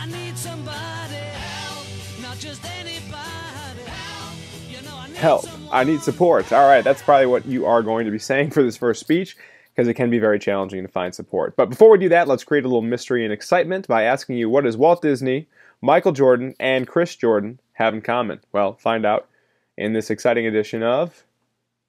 I need somebody help, not just anybody help. You know, I need Help. I need support. All right, that's probably what you are going to be saying for this first speech, because it can be very challenging to find support. But before we do that, let's create a little mystery and excitement by asking you, what does Walt Disney, Michael Jordan, and Chris Jordan have in common? Well, find out in this exciting edition of,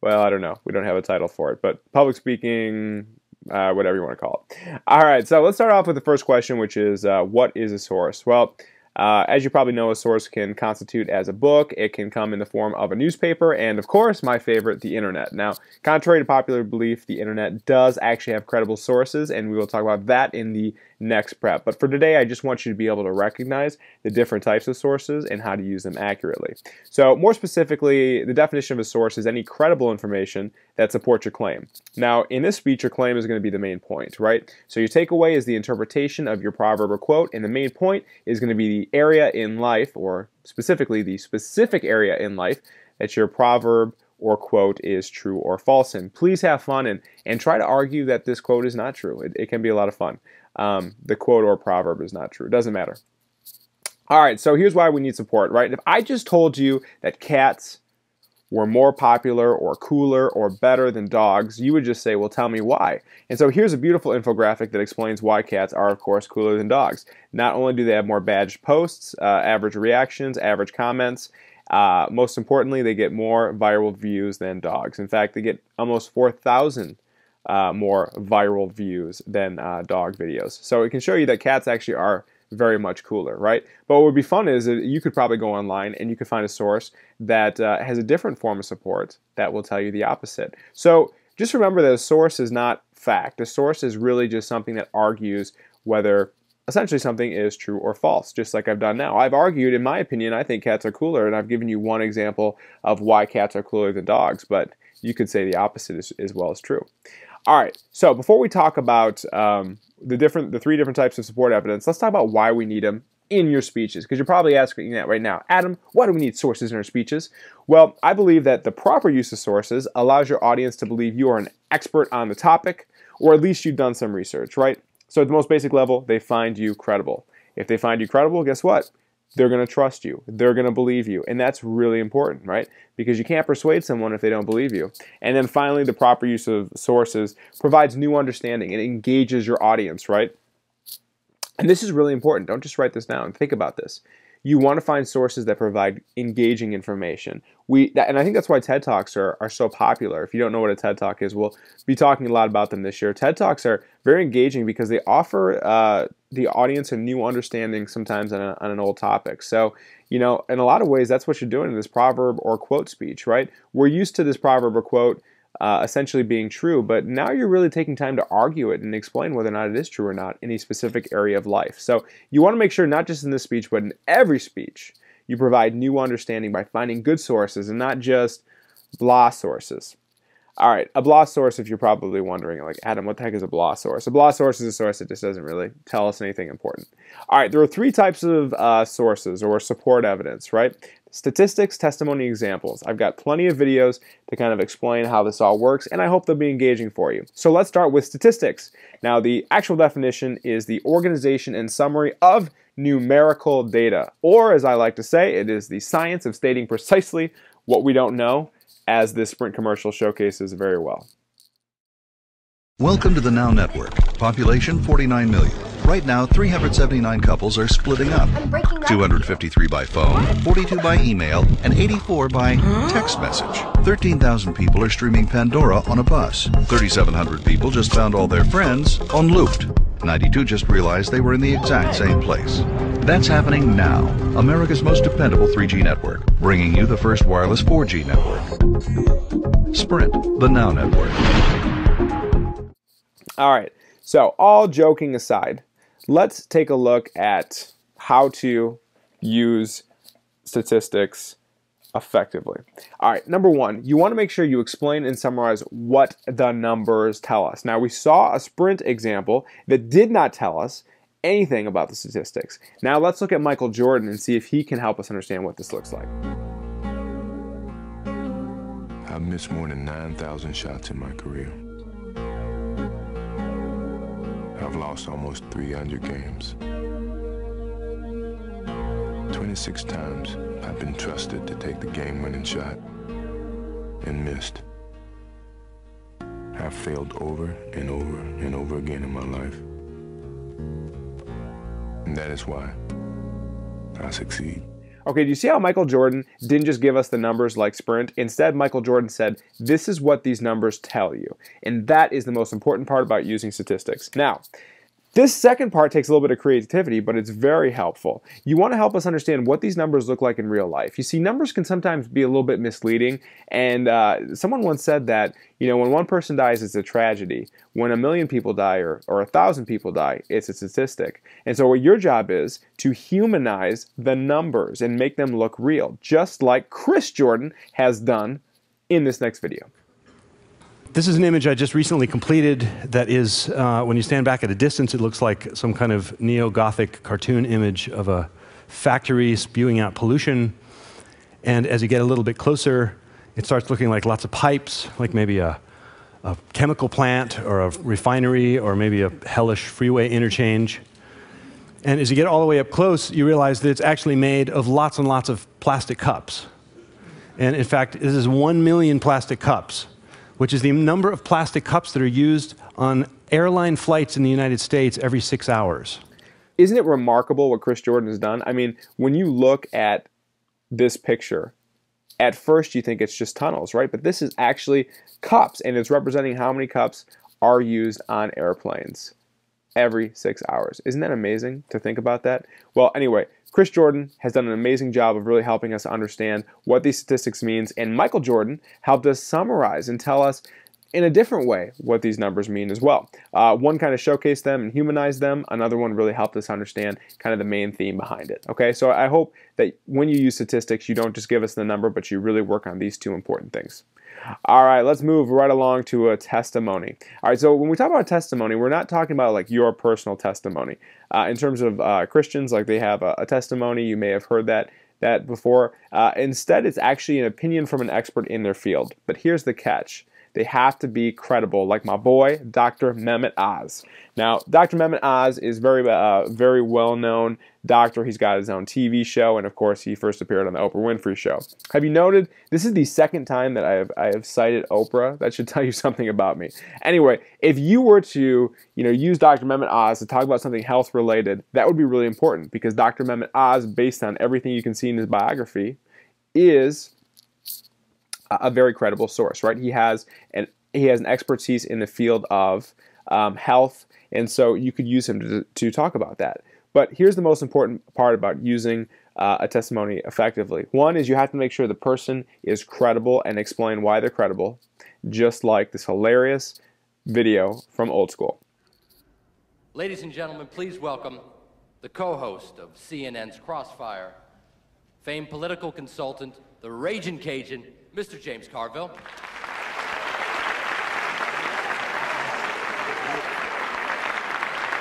well, I don't know. We don't have a title for it, but public speaking, whatever you want to call it. All right, so let's start off with the first question, which is, what is a source? Well, as you probably know, a source can constitute as a book, it can come in the form of a newspaper, and of course, my favorite, the internet. Now, contrary to popular belief, the internet does actually have credible sources, and we will talk about that in the next prep. But for today, I just want you to be able to recognize the different types of sources and how to use them accurately. So, more specifically, the definition of a source is any credible information that supports your claim. Now, in this speech, your claim is going to be the main point, right? So your takeaway is the interpretation of your proverb or quote, and the main point is going to be the area in life, or specifically the specific area in life that your proverb or quote is true or false in. Please have fun and try to argue that this quote is not true. It can be a lot of fun. The quote or proverb is not true. It doesn't matter. All right, so here's why we need support, right? If I just told you that cats were more popular or cooler or better than dogs, you would just say, well, tell me why. And so here's a beautiful infographic that explains why cats are, of course, cooler than dogs. Not only do they have more badged posts, average reactions, average comments, most importantly, they get more viral views than dogs. In fact, they get almost 4,000 more viral views than dog videos. So it can show you that cats actually are very much cooler, right? But what would be fun is that you could probably go online and you could find a source that has a different form of support that will tell you the opposite. So just remember that a source is not fact. A source is really just something that argues whether essentially something is true or false, just like I've done now. I've argued, in my opinion, I think cats are cooler, and I've given you one example of why cats are cooler than dogs, but you could say the opposite as well as true. All right, so before we talk about the three different types of support evidence, let's talk about why we need them in your speeches, because you're probably asking that right now. Adam, why do we need sources in our speeches? Well, I believe that the proper use of sources allows your audience to believe you are an expert on the topic, or at least you've done some research, right? So at the most basic level, they find you credible. If they find you credible, guess what? They're going to trust you. They're going to believe you. And that's really important, right? Because you can't persuade someone if they don't believe you. And then finally, the proper use of sources provides new understanding. It engages your audience, right? And this is really important. Don't just write this down. Think about this. You want to find sources that provide engaging information. And I think that's why TED Talks are so popular. If you don't know what a TED Talk is, we'll be talking a lot about them this year. TED Talks are very engaging because they offer the audience a new understanding sometimes on an old topic. So, you know, in a lot of ways, that's what you're doing in this proverb or quote speech, right? We're used to this proverb or quote essentially being true, but now you're really taking time to argue it and explain whether or not it is true or not in a specific area of life. So you want to make sure, not just in this speech, but in every speech, you provide new understanding by finding good sources and not just blah sources. All right, a blah source, if you're probably wondering, like, Adam, what the heck is a blah source? A blah source is a source that just doesn't really tell us anything important. All right, there are three types of sources or support evidence, right? Statistics, testimony, examples. I've got plenty of videos to kind of explain how this all works, and I hope they'll be engaging for you. So let's start with statistics. Now, the actual definition is the organization and summary of numerical data, or as I like to say, it is the science of stating precisely what we don't know, as this Sprint commercial showcases very well. Welcome to the Now Network. Population 49 million. Right now, 379 couples are splitting up. 253 by phone, 42 by email, and 84 by text message. 13,000 people are streaming Pandora on a bus. 3,700 people just found all their friends on Looped. 92 just realized they were in the exact same place. That's happening now. America's most dependable 3G network, bringing you the first wireless 4G network. Sprint, the Now Network. All right, so all joking aside, let's take a look at how to use statistics effectively. All right, number one, you want to make sure you explain and summarize what the numbers tell us. Now, we saw a Sprint example that did not tell us anything about the statistics. Now, let's look at Michael Jordan and see if he can help us understand what this looks like. I've missed more than 9,000 shots in my career. I've lost almost 300 games. 26 times I've been trusted to take the game-winning shot and missed. I've failed over and over and over again in my life. And that is why I succeed. Okay, do you see how Michael Jordan didn't just give us the numbers like Sprint? Instead, Michael Jordan said, this is what these numbers tell you. And that is the most important part about using statistics. Now, this second part takes a little bit of creativity, but it's very helpful. You want to help us understand what these numbers look like in real life. You see, numbers can sometimes be a little bit misleading, and someone once said that, you know, when one person dies, it's a tragedy. When 1 million people die or 1,000 people die, it's a statistic. And so what your job is to humanize the numbers and make them look real, just like Chris Jordan has done in this next video. This is an image I just recently completed that is, when you stand back at a distance, it looks like some kind of neo-Gothic cartoon image of a factory spewing out pollution. And as you get a little bit closer, it starts looking like lots of pipes, like maybe a chemical plant or a refinery or maybe a hellish freeway interchange. And as you get all the way up close, you realize that it's actually made of lots and lots of plastic cups. And in fact, this is 1 million plastic cups, which is the number of plastic cups that are used on airline flights in the United States every 6 hours. Isn't it remarkable what Chris Jordan has done? I mean, when you look at this picture, at first you think it's just tunnels, right? But this is actually cups, and it's representing how many cups are used on airplanes every 6 hours. Isn't that amazing to think about that? Well, anyway, Chris Jordan has done an amazing job of really helping us understand what these statistics means, and Michael Jordan helped us summarize and tell us in a different way what these numbers mean as well. One kind of showcased them and humanized them. Another one really helped us understand kind of the main theme behind it. Okay, so I hope that when you use statistics, you don't just give us the number, but you really work on these two important things. All right, let's move right along to a testimony. All right, so when we talk about testimony, we're not talking about like your personal testimony. In terms of Christians, like they have a testimony, you may have heard that before. Instead, it's actually an opinion from an expert in their field. But here's the catch. They have to be credible, like my boy, Dr. Mehmet Oz. Now, Dr. Mehmet Oz is very well-known doctor. He's got his own TV show, and of course, he first appeared on the Oprah Winfrey Show. Have you noted, this is the second time that I have cited Oprah. That should tell you something about me. Anyway, if you were to use Dr. Mehmet Oz to talk about something health-related, that would be really important, because Dr. Mehmet Oz, based on everything you can see in his biography, is a very credible source, right? He has an expertise in the field of health, and so you could use him to talk about that. But here's the most important part about using a testimony effectively. One is you have to make sure the person is credible and explain why they're credible, just like this hilarious video from Old School. Ladies and gentlemen, please welcome the co-host of CNN's Crossfire, famed political consultant, the Ragin' Cajun, Mr. James Carville.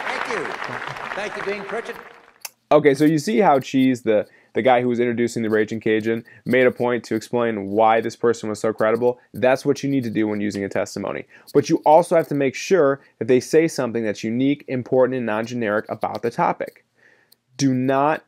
Thank you. Thank you, Dean Pritchett. Okay, so you see how Cheese, the guy who was introducing the Ragin' Cajun, made a point to explain why this person was so credible. That's what you need to do when using a testimony. But you also have to make sure that they say something that's unique, important, and non-generic about the topic. Do not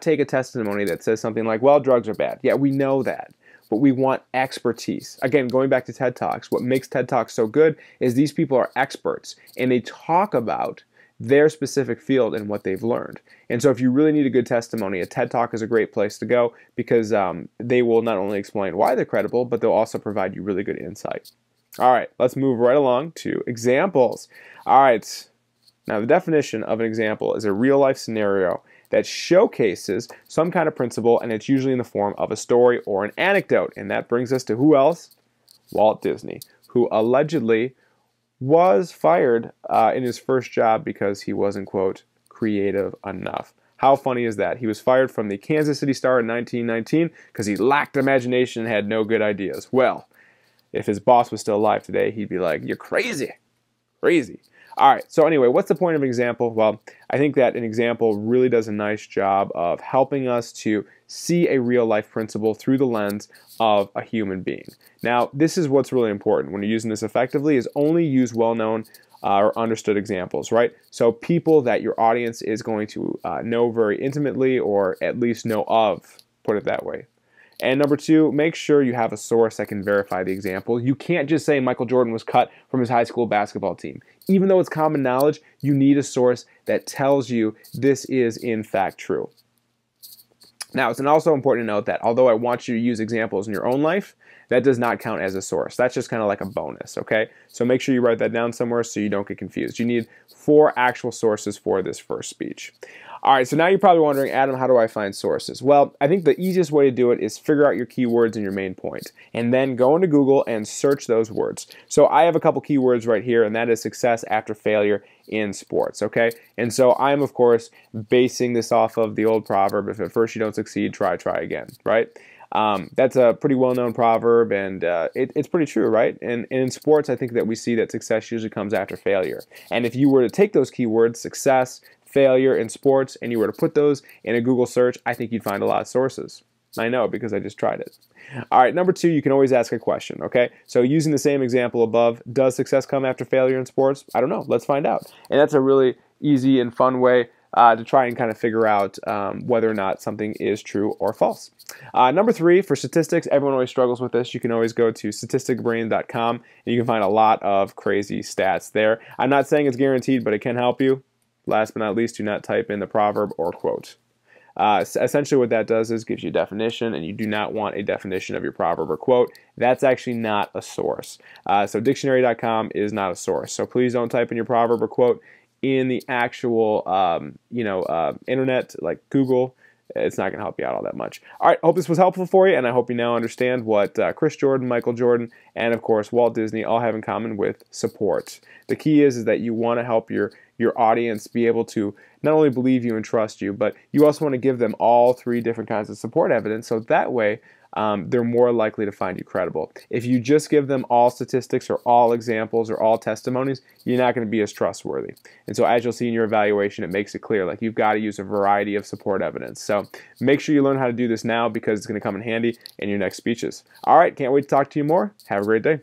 take a testimony that says something like, well, drugs are bad. Yeah, we know that. But we want expertise. Again, going back to TED Talks, what makes TED Talks so good is these people are experts, and they talk about their specific field and what they've learned. And so if you really need a good testimony, a TED Talk is a great place to go, because they will not only explain why they're credible, but they'll also provide you really good insight. All right, let's move right along to examples. All right, now the definition of an example is a real-life scenario that showcases some kind of principle, and it's usually in the form of a story or an anecdote. And that brings us to who else? Walt Disney, who allegedly was fired in his first job because he wasn't, quote, creative enough. How funny is that? He was fired from the Kansas City Star in 1919 because he lacked imagination and had no good ideas. Well, if his boss was still alive today, he'd be like, you're crazy, crazy. All right, so anyway, what's the point of an example? Well, I think that an example really does a nice job of helping us to see a real-life principle through the lens of a human being. Now, this is what's really important when you're using this effectively, is only use well-known or understood examples, right? So people that your audience is going to know very intimately, or at least know of, put it that way. And number two, make sure you have a source that can verify the example. You can't just say Michael Jordan was cut from his high school basketball team. Even though it's common knowledge, you need a source that tells you this is in fact true. Now, it's also important to note that although I want you to use examples in your own life, that does not count as a source. That's just kind of like a bonus, okay? So make sure you write that down somewhere so you don't get confused. You need 4 actual sources for this first speech. All right, so now you're probably wondering, Adam, how do I find sources? Well, I think the easiest way to do it is figure out your keywords and your main point, and then go into Google and search those words. So I have a couple keywords right here, and that is success after failure in sports, okay? And so I'm, of course, basing this off of the old proverb, if at first you don't succeed, try again, right? That's a pretty well-known proverb, and it's pretty true, right? And in sports, I think that we see that success usually comes after failure. And if you were to take those keywords, success, failure in sports, and you were to put those in a Google search, I think you'd find a lot of sources. I know because I just tried it. All right, number 2, you can always ask a question, okay? So using the same example above, does success come after failure in sports? I don't know. Let's find out. And that's a really easy and fun way to try and kind of figure out whether or not something is true or false. Number 3, for statistics, everyone always struggles with this. You can always go to statisticbrain.com and you can find a lot of crazy stats there. I'm not saying it's guaranteed, but it can help you. Last but not least, do not type in the proverb or quote. Essentially what that does is gives you a definition, and you do not want a definition of your proverb or quote. That's actually not a source. So dictionary.com is not a source. So please don't type in your proverb or quote in the actual internet like Google. It's not going to help you out all that much. All right, hope this was helpful for you, and I hope you now understand what Chris Jordan, Michael Jordan, and of course Walt Disney all have in common with support. The key is that you want to help your audience be able to not only believe you and trust you, but you also want to give them all 3 different kinds of support evidence, so that way they're more likely to find you credible. If you just give them all statistics or all examples or all testimonies, you're not going to be as trustworthy. And so as you'll see in your evaluation, it makes it clear, like you've got to use a variety of support evidence. So make sure you learn how to do this now because it's going to come in handy in your next speeches. All right, can't wait to talk to you more. Have a great day.